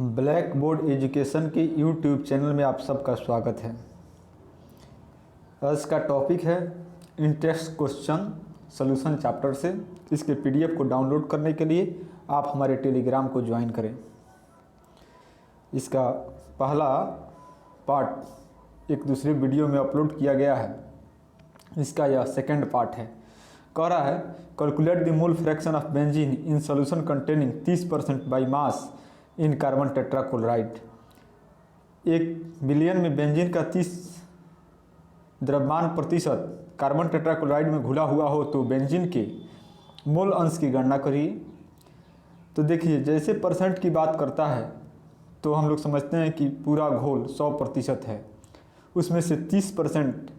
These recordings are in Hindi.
ब्लैक बोर्ड एजुकेशन के यूट्यूब चैनल में आप सबका स्वागत है। आज का टॉपिक है इंटरेस्ट क्वेश्चन सॉल्यूशन चैप्टर से। इसके पीडीएफ को डाउनलोड करने के लिए आप हमारे टेलीग्राम को ज्वाइन करें। इसका पहला पार्ट एक दूसरे वीडियो में अपलोड किया गया है, इसका यह सेकंड पार्ट है। कह रहा है calculate the mole fraction of benzene in solution containing 30% by mass in carbon tetrachloride. 1 billion में बेंजीन का 30 द्रव्यमान प्रतिशत कार्बन टेट्राक्लोराइड में घुला हुआ हो तो बेंजीन के मोल अंश की गणना करिए। तो देखिए, जैसे परसेंट की बात करता है तो हम लोग समझते हैं कि पूरा घोल 100% है, उसमें से 30%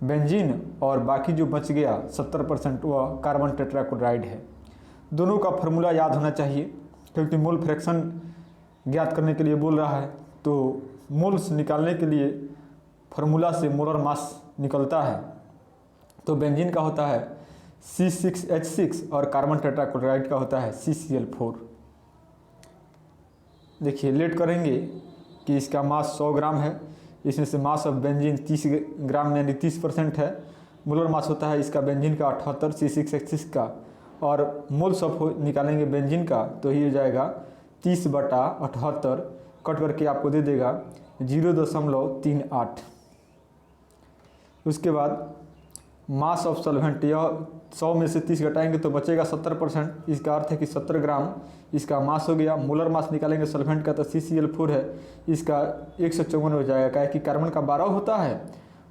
बेंजीन और बाकी जो बच गया 70% वह कार्बन टेट्राक्लोराइड है। दोनों का फार्मूला याद होना चाहिए, क्योंकि मोल फ्रैक्शन ज्ञात करने के लिए बोल रहा है। तो मोल्स निकालने के लिए फार्मूला से मोलर मास निकलता है। तो बेंजीन का होता है C6H6 और कार्बन टेट्राक्लोराइड का होता है CCl4। देखिए, लेट करेंगे कि इसका मास 100 ग्राम है, इसमें से मास ऑफ बेंजीन 30 ग्राम यानी 30% है। मोलर मास होता है इसका बेंजीन का 78 C6H6 का, और मोल्स ऑफ निकालेंगे बेंजीन का तो ये हो जाएगा 30/78, कट करके आपको दे देगा 0.38। उसके बाद मास ऑफ सॉल्वेंट, यह 100 में से 30 घटाएंगे तो बचेगा 70%। इसका अर्थ है कि 70 ग्राम इसका मास हो गया। मोलर मास निकालेंगे सॉल्वेंट का तो CCl4 है, इसका 154 हो जाएगा। क्या है कि कार्बन का 12 होता है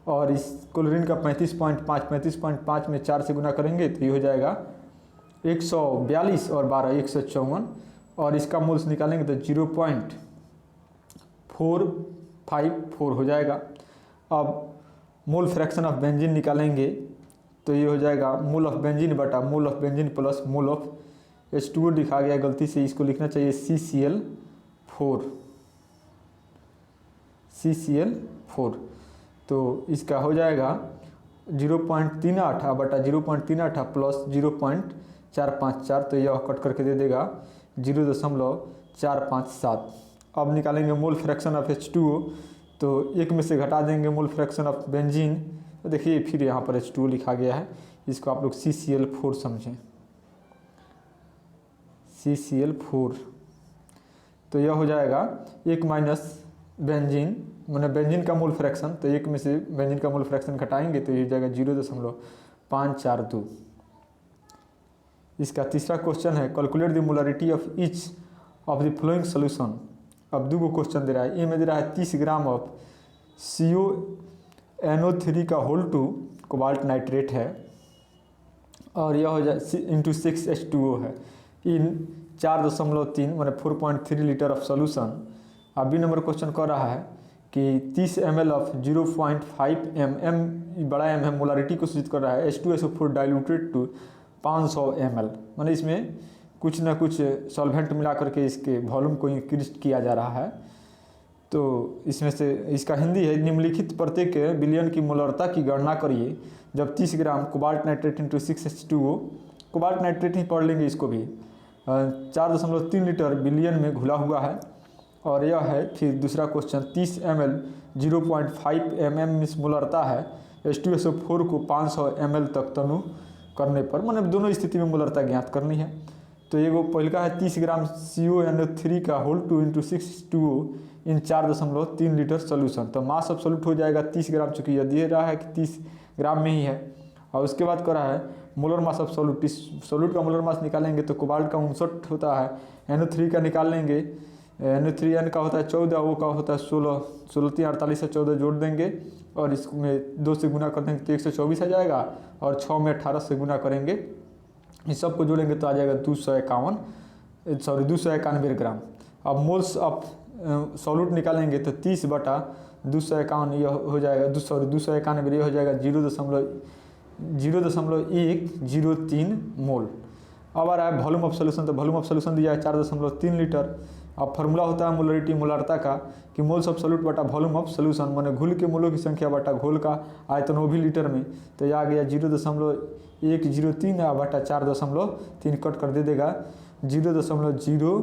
और इस क्लोरीन का 35.5 में 4 से गुना करेंगे तो ये हो जाएगा 142 और 12 154, और इसका मोल्स निकालेंगे तो 0.454 हो जाएगा। अब मोल फ्रैक्शन ऑफ बेंजीन निकालेंगे तो ये हो जाएगा मोल ऑफ बेंजीन बटा mole of benzene plus mole of H2O। लिखा गया गलती से, इसको लिखना चाहिए CCl4। तो इसका हो जाएगा 0.38 बटा 0.38 प्लस 0.454, तो यह कट करके दे देगा 0.457। अब निकालेंगे मोल फ्रैक्शन ऑफ H2O, तो एक में से घटा देंगे मोल फ्रैक्शन ऑफ बेंजीन। तो देखिए फिर यहाँ पर H2O लिखा गया है, इसको आप लोग CCl4 समझें, CCl4। तो यह हो जाएगा 1 माइनस बेंजीन, मैंने बेंजीन का मोल फ्रैक्शन, तो एक में से बेंजीन का मोल फ्रैक्शन घटाएंगे तो ये हो जाएगा 0.542। इसका तीसरा क्वेश्चन है calculate the molarity of each of the flowing solution. अब दो क्वेश्चन दे रहा है, ए में दे रहा है 30 ग्राम ऑफ CONO3 का होल टू कोबाल्ट नाइट्रेट है, और यह हो जाए इंटू 6H2O है इन 4.3 मैंने 4.3 लीटर ऑफ सोल्यूशन। अब बी नंबर क्वेश्चन कर रहा है कि 30 ml ऑफ 0.5 mm, बड़ा M है, मोलारिटी को सूचित कर रहा है। H2SO4 डाइल्यूटेड टू 500 ml, मैंने इसमें कुछ ना कुछ सॉल्वेंट मिला करके इसके वॉल्यूम को इंक्रीज किया जा रहा है। तो इसमें से इसका हिंदी है, निम्नलिखित प्रत्येक बिलियन की मोलरता की गणना करिए जब 30 ग्राम cobalt nitrate into 6H2O, cobalt nitrate ही पढ़ लेंगे इसको भी, 4.3 लीटर बिलियन में घुला हुआ है। और यह है फिर दूसरा क्वेश्चन 30 ml 0.5 mm मोलरता है, H2SO4 को 500 ml तक तनु करने पर, मतलब दोनों स्थिति में मोलरता ज्ञात करनी है। तो ये वो पहले का है 30 ग्राम CONO3 का होल टू इंटू 6H2O इन 4.3 लीटर सोल्यूशन। तो मास ऑफ सोल्यूट हो जाएगा 30 ग्राम, चूँकि यह दे रहा है कि 30 ग्राम में ही है। और उसके बाद कर रहा है मोलर मास ऑफ सोल्यूट। इस सोल्यूट का मोलर मास निकालेंगे तो कोबाल्ट का 59 होता है, NO3 का निकाल लेंगे, NO3N का होता है 14, वो का होता है 16, 16×3 से 14 जोड़ देंगे और इसमें 2 से गुना कर देंगे तो 124 आ जाएगा, और 6 में 18 से गुना करेंगे, इस सब को जोड़ेंगे तो आ जाएगा 291 ग्राम। अब मोल्स ऑफ सॉल्यूट निकालेंगे तो 30/251 यह हो जाएगा 291, यह हो जाएगा 0.103 मोल। अब आ रहा है वॉल्यूम ऑफ सोल्यूशन, तो वॉल्यूम ऑफ सोल्यूशन दिया है 4.3 लीटर। अब फार्मूला होता है मोलरिटी मोलरता का कि मोल्स ऑफ सोल्यूट बटा वॉल्यूम ऑफ सोल्यूशन, माने घुल के मोलों की संख्या बटा घोल का आयतन वो भी लीटर में। तो यह आ गया 0.103 बटा 4.3, कट कर दे देगा 0.0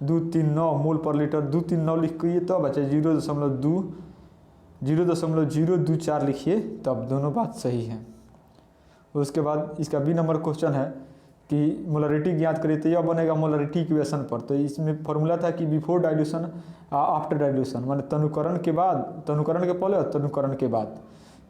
239 मोल पर लीटर, 239 लिखिए तब बचे 0.024 लिखिए तब, दोनों बात सही है। उसके बाद इसका बी नंबर क्वेश्चन है कि मोलरिटी ज्ञात करिए, तो यह बनेगा मोलरिटी इक्वेशन पर। तो इसमें फॉर्मूला था कि बिफोर डाइल्यूशन आफ्टर डाइल्यूशन, माने तनुकरण के बाद, तनुकरण के पहले और तनुकरण के बाद।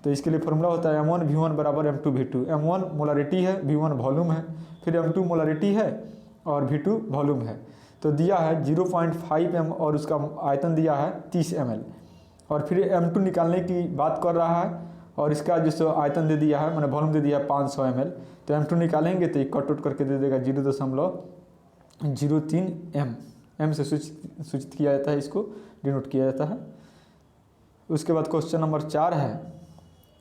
तो इसके लिए फॉर्मूला होता है M1V1 बराबर M2 V2। M1 मोलरिटी है, V1 वॉल्यूम है, फिर M2 मोलरिटी है और V2 वॉल्यूम है। तो दिया है 0.5 m और उसका आयतन दिया है 30 ml। और फिर M2 निकालने की बात कर रहा है और इसका जो आयतन दे दिया है, मैंने वॉल्यूम दे दिया है 500 ml। तो M2 निकालेंगे तो ये कट आउट करके दे देगा 0.03 m। m से सूचित किया जाता है, इसको डिनोट किया जाता है। उसके बाद क्वेश्चन नंबर 4 है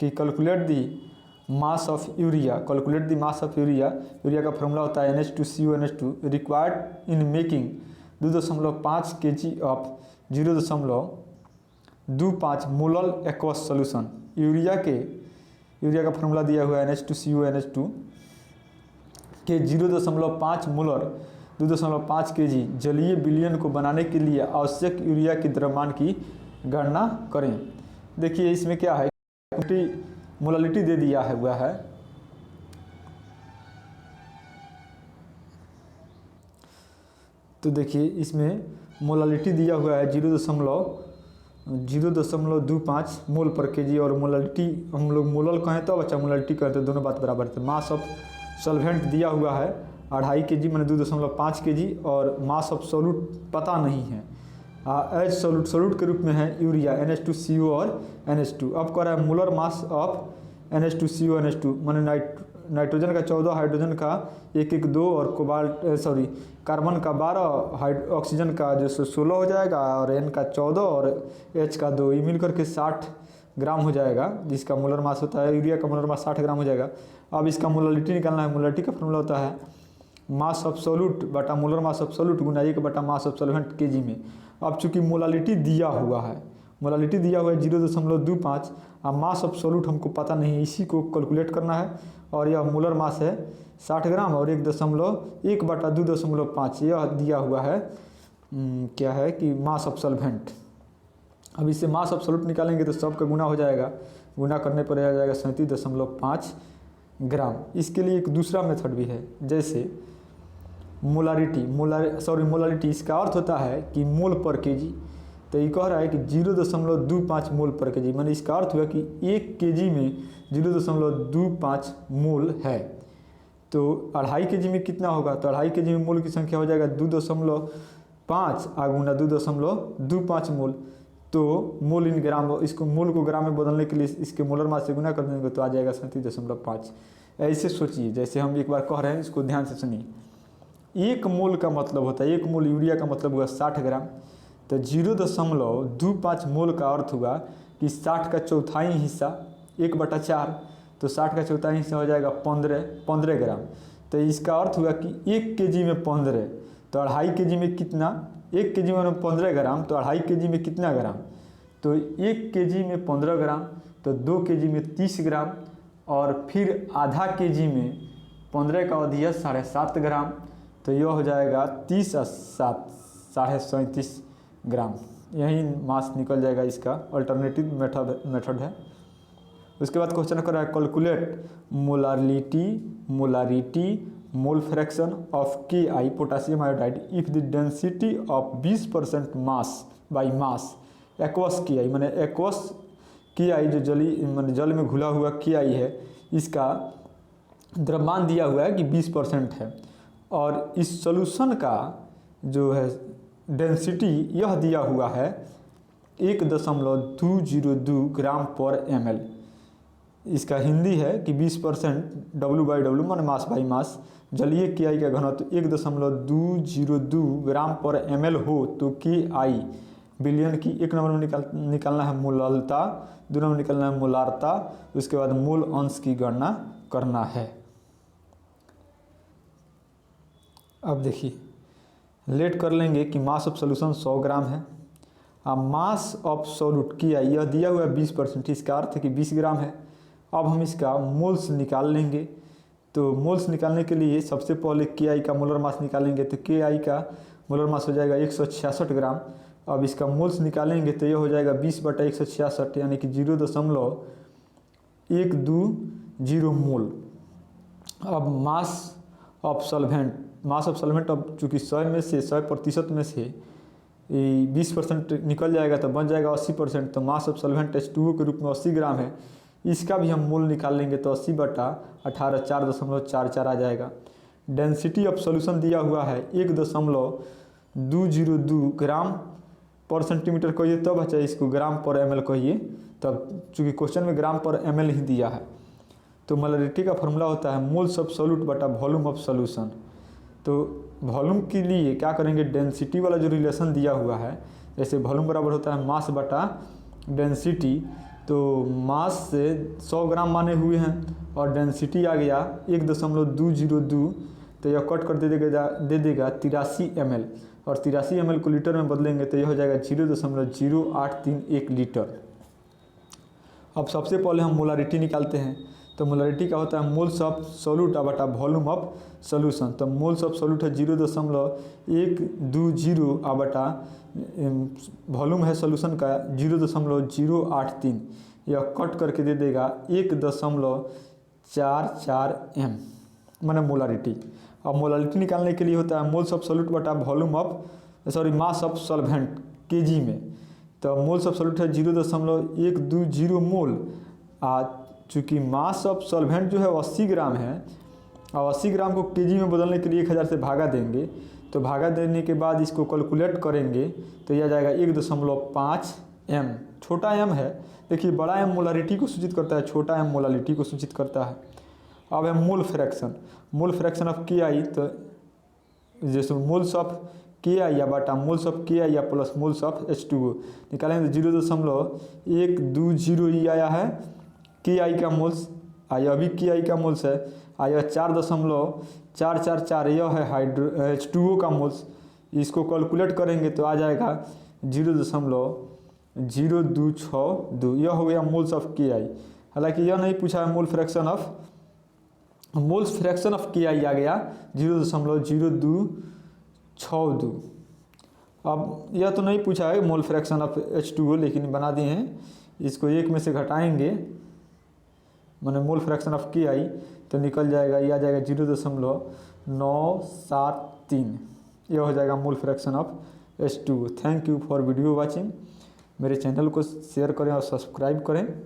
कि calculate the mass of urea. Calculate the mass of urea. Urea का फॉर्मूला होता है NH2CuNH2 required in making 2.5 kg of 0.25 molal aqueous solution. Urea का फॉर्मूला दिया हुआ है NH2CuNH2 के 0.5 मोलर 2.5 kg जलीय विलयन को बनाने के लिए आवश्यक यूरिया के द्रव्यमान की गणना करें। देखिए इसमें क्या है, मोलालिटी दे दिया है हुआ है। तो देखिए इसमें मोलालिटी दिया हुआ है 0.25 मोल पर केजी, और मोलालिटी हम लोग मोलल कहें तो बच्चा मोलालिटी कहते हैं, दोनों बात बराबर है। मास ऑफ सॉल्वेंट दिया हुआ है 2.5 kg मैंने 2.5 kg, और मास ऑफ सोल्यूट पता नहीं है। एज सोल्यूट के रूप में है यूरिया NH2CO और NH2। अब कह रहा है molar mass of NH2CO NH2 मैंने नाइट्रोजन का 14, हाइड्रोजन का 1 और कार्बन का 12, ऑक्सीजन का जो 16 हो जाएगा, और N का 14 और H का 2, ये मिलकर के 60 ग्राम हो जाएगा, जिसका मोलर मास होता है। यूरिया का मोलर मास 60 ग्राम हो जाएगा। अब इसका मोलालिटी निकालना है। मोलालिटी का फॉर्मूला होता है मास ऑफ सोल्यूट बटा मोलर मास ऑफ सोल्यूट गुना 1 बटा मास ऑफ सॉल्वेंट केजी में। अब चूंकि मोलालिटी दिया हुआ है, 0.25, और मास ऑफ सोल्यूट हमको पता नहीं है, इसी को कैलकुलेट करना है। और यह मोलर मास है 60 ग्राम और 1 बटा 2.5 यह दिया हुआ है क्या है कि मास ऑफ सॉल्वेंट। अब इससे मास ऑफ सोल्यूट निकालेंगे तो सबका गुना हो जाएगा, गुना करने पर आ जाएगा 37.5 ग्राम। इसके लिए एक दूसरा मेथड भी है, जैसे मोलालिटी इसका अर्थ होता है कि मोल पर केजी। तो ये कह रहा है कि 0.25 मोल पर केजी, मैंने इसका अर्थ हुआ कि 1 kg में 0.25 मोल है। तो 2.5 kg में कितना होगा, तो 2.5 kg में मोल की संख्या हो जाएगा 2.5 गुना 2.25 मोल। तो मोल इन ग्राम, इसको मोल को ग्राम में बदलने के लिए इसके मोलर मास से गुना कर देंगे तो आ जाएगा 37.5। ऐसे सोचिए, जैसे हम एक बार कह रहे हैं, इसको ध्यान से सुनिए। 1 मोल का मतलब होता है, 1 मोल यूरिया का मतलब हुआ 60 ग्राम। तो 0.25 मोल का अर्थ हुआ कि 60 का चौथाई हिस्सा 1/4, तो 60 का चौथाई हिस्सा हो जाएगा 15 ग्राम। तो इसका अर्थ हुआ कि 1 kg में 15, तो 2.5 kg में कितना, 1 kg में 15 ग्राम, तो 2.5 kg में कितना ग्राम, तो 1 kg में 15 ग्राम, तो 2 kg में 30 ग्राम, और फिर आधा kg में 15 का अवधि 7.5 ग्राम, तो यह हो जाएगा 30 और 7 37.5 ग्राम। यही मास निकल जाएगा। इसका अल्टरनेटिव मेथड है। उसके बाद क्वेश्चन कर रहा है calculate molarity mole fraction of KI potassium iodide if the density of 20% mass by mass aqueous KI, मैंने एक्वस KI जो जल में घुला हुआ KI है, इसका द्रव्यमान दिया हुआ है कि 20% है, और इस सॉल्यूशन का जो है डेंसिटी यह दिया हुआ है 1.202 ग्राम पर ml। इसका हिंदी है कि 20% W/W माने मास बाई मास, जलीय KI का घनत्व 1.202 ग्राम पर ml हो तो KI विलयन की 1 नंबर में निकालना है मोललता, 2 नंबर में निकालना है मोलारता, उसके बाद मोल अंश की गणना करना है। अब देखिए लेट कर लेंगे कि मास ऑफ सोल्यूशन 100 ग्राम है, अब मास ऑफ सोल्यूट KI यह दिया हुआ है 20%, इसका अर्थ है कि 20 ग्राम है। अब हम इसका मोल्स निकाल लेंगे। तो मोल्स निकालने के लिए सबसे पहले KI का मोलर मास निकालेंगे। तो KI का मोलर मास हो जाएगा 166 ग्राम। अब इसका मोल्स निकालेंगे तो ये हो जाएगा 20/166 यानी कि 0.120 मोल। अब मास ऑफ सॉल्वेंट अब चूँकि 100% में से 20% निकल जाएगा तो बन जाएगा 80%। तो मास ऑफ सॉल्वेंट H2O के रूप में 80 ग्राम है। इसका भी हम मोल निकाल लेंगे तो 80/18 4.44 आ जाएगा। डेंसिटी ऑफ सॉल्यूशन दिया हुआ है 1.202 ग्राम पर सेंटीमीटर कहिए तब चाहे इसको ग्राम पर ml कहिए तब, चूँकि क्वेश्चन में ग्राम पर ml ही दिया है। तो मोलरिटी का फॉर्मूला होता है मोल्स ऑफ सॉल्यूट बटा वॉल्यूम ऑफ सॉल्यूशन। तो वॉल्यूम के लिए क्या करेंगे, डेंसिटी वाला जो रिलेशन दिया हुआ है, जैसे वॉल्यूम बराबर होता है मास बटा डेंसिटी, तो मास से 100 ग्राम माने हुए हैं और डेंसिटी आ गया 1.202, तो यह कट कर दे देगा 83 ml और 83 ml को लीटर में बदलेंगे तो यह हो जाएगा 0.0831 लीटर। अब सबसे पहले हम मोलारिटी निकालते हैं। तो मोलारिटी का होता है मोल्स ऑफ सॉल्यूट बटा वॉल्यूम ऑफ सॉल्यूशन। तो मोल्स ऑफ सॉल्यूट है 0.120 बटा वॉल्यूम है सॉल्यूशन का 0.083, यह कट करके दे देगा 1.44 m माने मोलारिटी। अब मोलारिटी निकालने के लिए होता है मोल्स ऑफ सॉल्यूट बटा volume of mass of solvent KG में। तो मोल्स ऑफ सॉल्यूट है 0.120 मोल। चूँकि मास ऑफ सॉल्वेंट जो है 80 ग्राम है और 80 ग्राम को केजी में बदलने के लिए 1000 से भागा देंगे। तो भागा देने के बाद इसको कैलकुलेट करेंगे तो यह जाएगा 1.5 m। छोटा m है, देखिए बड़ा m मोलारिटी को सूचित करता है, छोटा m मोलारिटी को सूचित करता है। अब है मोल फ्रैक्शन ऑफ KI। तो जैसे मोल्स ऑफ KI या बटा मोल्स ऑफ KI या प्लस मोल्स ऑफ H2O निकालेंगे तो 0.120 ही आया है KI का मोल्स आया, अभी KI का मोल्स है आया 4.444, यह है H2O का मोल्स। इसको कैलकुलेट करेंगे तो आ जाएगा 0.0262, यह हो गया मोल्स ऑफ KI। हालांकि यह नहीं पूछा है मोल्स फ्रैक्शन ऑफ KI आ गया 0.0262। अब यह तो नहीं पूछा है मोल फ्रैक्शन ऑफ H2O, लेकिन बना दिए हैं। इसको एक में से घटाएंगे माने मोल फ्रैक्शन ऑफ KI तो निकल जाएगा, यह आ जाएगा 0.973, यह हो जाएगा mole fraction of H2O। Thank you for video watching. मेरे चैनल को शेयर करें और सब्सक्राइब करें।